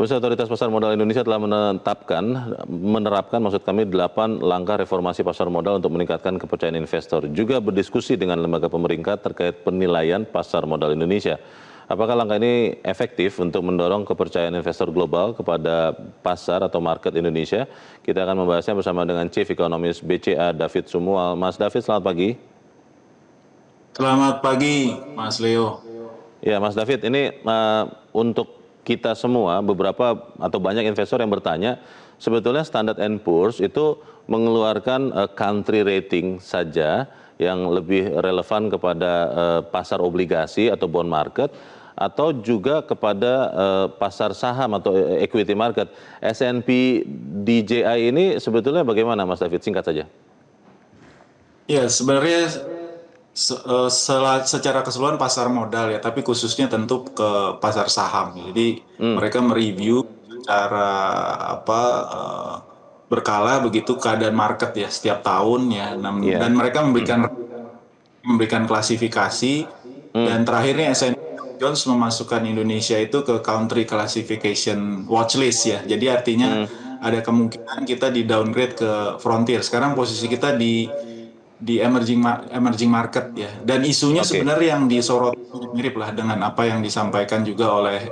Pemirsa, Otoritas Pasar Modal Indonesia telah menerapkan maksud kami 8 langkah reformasi pasar modal untuk meningkatkan kepercayaan investor. Juga berdiskusi dengan lembaga pemerintah terkait penilaian pasar modal Indonesia. Apakah langkah ini efektif untuk mendorong kepercayaan investor global kepada pasar atau market Indonesia? Kita akan membahasnya bersama dengan Chief Economist BCA David Sumual. Mas David, selamat pagi. Selamat pagi, Mas Leo. Ya, Mas David, ini untuk kita semua, beberapa atau banyak investor yang bertanya, sebetulnya Standard & Poor's itu mengeluarkan country rating saja yang lebih relevan kepada pasar obligasi atau bond market, atau juga kepada pasar saham atau equity market. S&P DJI ini sebetulnya bagaimana, Mas David? Singkat saja. Ya, sebenarnya secara keseluruhan pasar modal ya, tapi khususnya tentu ke pasar saham. Jadi mereka mereview secara berkala begitu keadaan market ya setiap tahun ya, dan mereka memberikan klasifikasi dan terakhirnya S&P Jones memasukkan Indonesia itu ke country classification watchlist ya. Jadi artinya ada kemungkinan kita di downgrade ke frontier. Sekarang posisi kita di emerging market ya, dan isunya sebenarnya yang disorot mirip lah dengan apa yang disampaikan juga oleh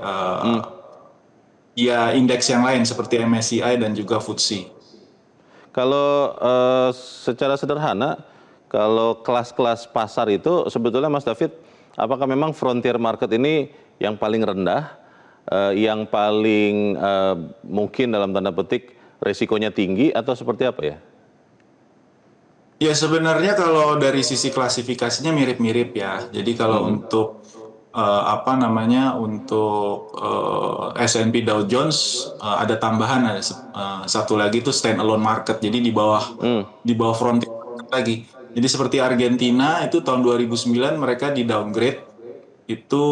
ya indeks yang lain seperti MSCI dan juga FTSE. Kalau secara sederhana, kalau kelas-kelas pasar itu sebetulnya Mas David, apakah memang frontier market ini yang paling rendah, yang paling mungkin dalam tanda petik resikonya tinggi, atau seperti apa ya? Ya sebenarnya kalau dari sisi klasifikasinya mirip-mirip ya. Jadi kalau untuk untuk S&P Dow Jones ada tambahan, ada satu lagi itu standalone market. Jadi di bawah frontier market lagi. Jadi seperti Argentina itu tahun 2009 mereka di downgrade itu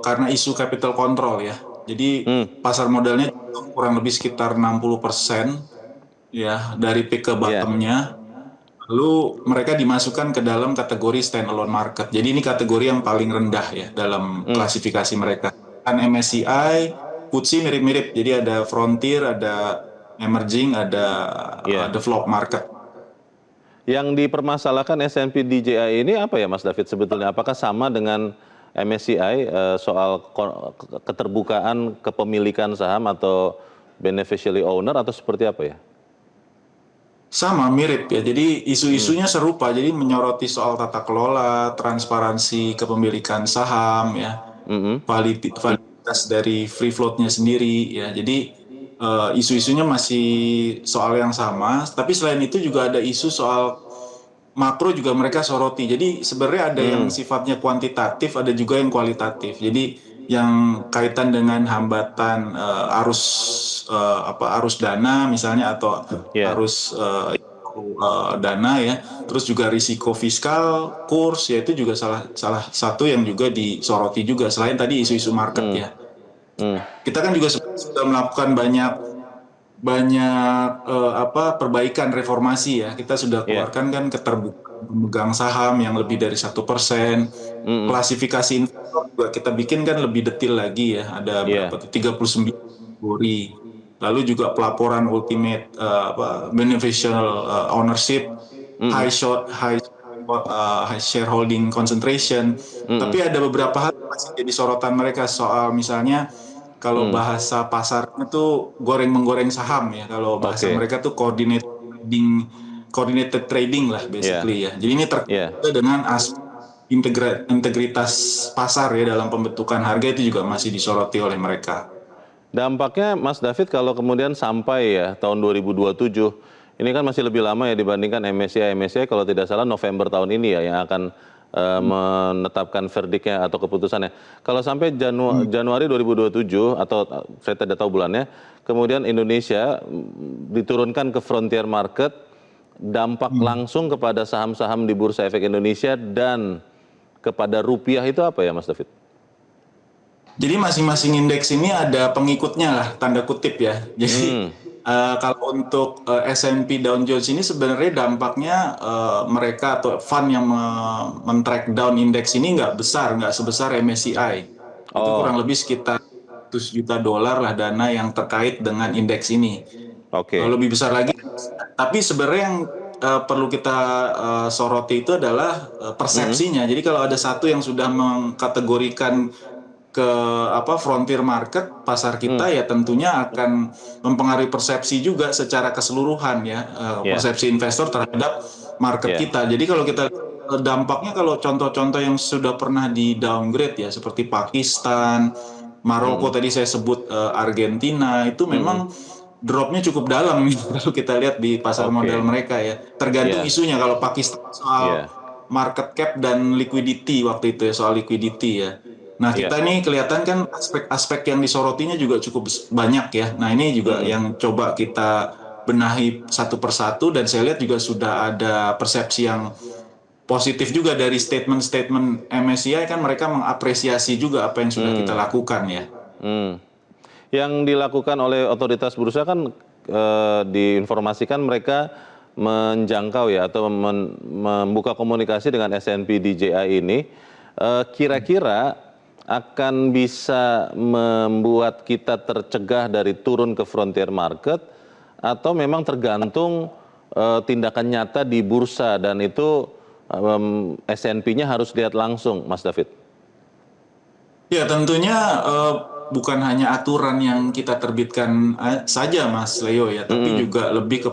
karena isu capital control ya. Jadi pasar modalnya kurang lebih sekitar 60% ya dari peak ke bottomnya. Lalu mereka dimasukkan ke dalam kategori standalone market. Jadi ini kategori yang paling rendah ya dalam klasifikasi mereka. Kan MSCI, FTSE mirip-mirip. Jadi ada frontier, ada emerging, ada developed market. Yang dipermasalahkan S&P DJI ini apa ya Mas David sebetulnya? Apakah sama dengan MSCI soal keterbukaan kepemilikan saham atau beneficiary owner, atau seperti apa ya? Sama, mirip ya. Jadi isu-isunya serupa. Jadi menyoroti soal tata kelola, transparansi kepemilikan saham, ya, validitas dari free float-nya sendiri, ya. Jadi isu-isunya masih soal yang sama. Tapi selain itu juga ada isu soal makro juga mereka soroti. Jadi sebenarnya ada yang sifatnya kuantitatif, ada juga yang kualitatif. Jadi yang kaitan dengan hambatan arus dana misalnya, atau arus dana ya, terus juga risiko fiskal, kurs ya, itu juga salah satu yang juga disoroti juga selain tadi isu-isu market ya. Kita kan juga sudah melakukan banyak perbaikan reformasi ya. Kita sudah keluarkan kan keterbukaan pemegang saham yang lebih dari 1%. Klasifikasi investor juga kita bikin kan lebih detail lagi ya. Ada berapa tuh, 39 kategori. Lalu juga pelaporan ultimate beneficial ownership, high shareholding concentration. Tapi ada beberapa hal yang masih jadi sorotan mereka soal misalnya kalau bahasa pasarnya tuh goreng-menggoreng saham ya. Kalau bahasa mereka tuh coordinated trading lah basically ya. Jadi ini terkait dengan integritas pasar ya dalam pembentukan harga, itu juga masih disoroti oleh mereka. Dampaknya Mas David kalau kemudian sampai ya tahun 2027, ini kan masih lebih lama ya dibandingkan MSCI kalau tidak salah November tahun ini ya yang akan menetapkan verdiknya atau keputusannya. Kalau sampai Januari 2027 atau saya tidak tahu bulannya, kemudian Indonesia diturunkan ke frontier market, dampak langsung kepada saham-saham di Bursa Efek Indonesia dan kepada rupiah itu apa ya Mas David? Jadi masing-masing indeks ini ada pengikutnya lah, tanda kutip ya. Jadi kalau untuk S&P Dow Jones ini sebenarnya dampaknya mereka atau fund yang men-track down indeks ini nggak besar, nggak sebesar MSCI. Itu kurang lebih sekitar $400 juta lah dana yang terkait dengan indeks ini. Oke. Lebih besar lagi. Tapi sebenarnya yang perlu kita soroti itu adalah persepsinya. Jadi kalau ada satu yang sudah mengkategorikan ke frontier market pasar kita, ya tentunya akan mempengaruhi persepsi juga secara keseluruhan ya, persepsi investor terhadap market kita. Jadi kalau kita dampaknya, kalau contoh-contoh yang sudah pernah di downgrade ya seperti Pakistan, Maroko, tadi saya sebut Argentina, itu memang dropnya cukup dalam kalau kita lihat di pasar modal mereka ya. Tergantung isunya. Kalau Pakistan soal market cap dan liquidity waktu itu ya, soal liquidity ya. Nah, kita nih kelihatan kan aspek-aspek yang disorotinya juga cukup banyak ya. Nah, ini juga yang coba kita benahi satu persatu, dan saya lihat juga sudah ada persepsi yang positif juga dari statement-statement MSCI, kan mereka mengapresiasi juga apa yang sudah kita lakukan ya. Yang dilakukan oleh otoritas bursa kan diinformasikan mereka menjangkau ya, atau membuka komunikasi dengan S&P DJI ini, kira-kira akan bisa membuat kita tercegah dari turun ke frontier market, atau memang tergantung tindakan nyata di bursa, dan itu S&P-nya harus lihat langsung, Mas David? Ya, tentunya bukan hanya aturan yang kita terbitkan saja, Mas Leo ya, tapi juga lebih ke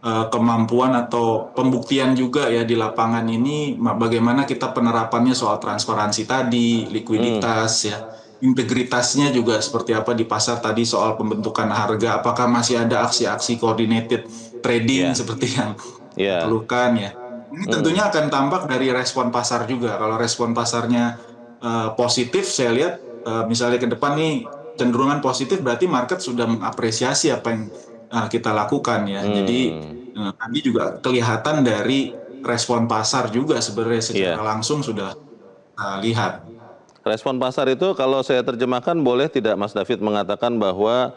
kemampuan atau pembuktian juga ya di lapangan ini, bagaimana kita penerapannya soal transparansi tadi, likuiditas ya, integritasnya juga seperti apa di pasar tadi, soal pembentukan harga, apakah masih ada aksi-aksi coordinated trading seperti yang diperlukan ya. Ini tentunya akan tampak dari respon pasar juga. Kalau respon pasarnya positif, saya lihat misalnya ke depan nih cenderungan positif, berarti market sudah mengapresiasi apa yang kita lakukan ya. Jadi tadi juga kelihatan dari respon pasar juga sebenarnya secara langsung sudah lihat. Respon pasar itu kalau saya terjemahkan, boleh tidak Mas David mengatakan bahwa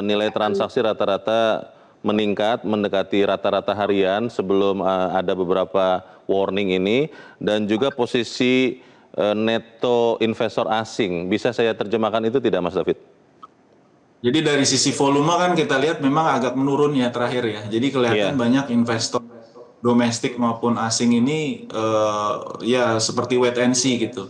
nilai transaksi rata-rata meningkat mendekati rata-rata harian sebelum ada beberapa warning ini, dan juga posisi neto investor asing, bisa saya terjemahkan itu tidak Mas David? Jadi dari sisi volume kan kita lihat memang agak menurun ya terakhir ya. Jadi kelihatan banyak investor domestik maupun asing ini ya seperti wait and see gitu.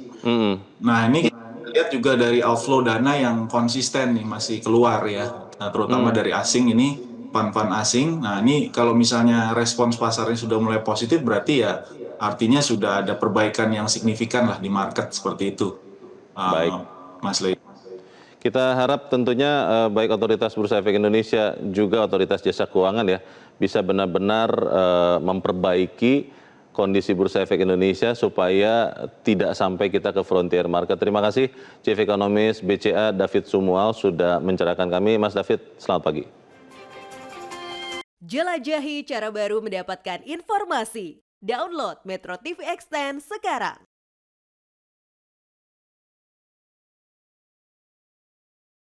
Nah, ini kita lihat juga dari outflow dana yang konsisten nih masih keluar ya. Nah, terutama dari asing ini, fund-fund asing. Nah, ini kalau misalnya respons pasarnya sudah mulai positif, berarti ya artinya sudah ada perbaikan yang signifikan lah di market seperti itu. Baik, Mas Lei. kita harap tentunya baik Otoritas Bursa Efek Indonesia juga Otoritas Jasa Keuangan ya bisa benar-benar memperbaiki kondisi Bursa Efek Indonesia supaya tidak sampai kita ke frontier market. Terima kasih Chief Economist BCA David Sumual sudah mencerahkan kami. Mas David, selamat pagi. Jelajahi cara baru mendapatkan informasi. Download Metro TV Extend sekarang.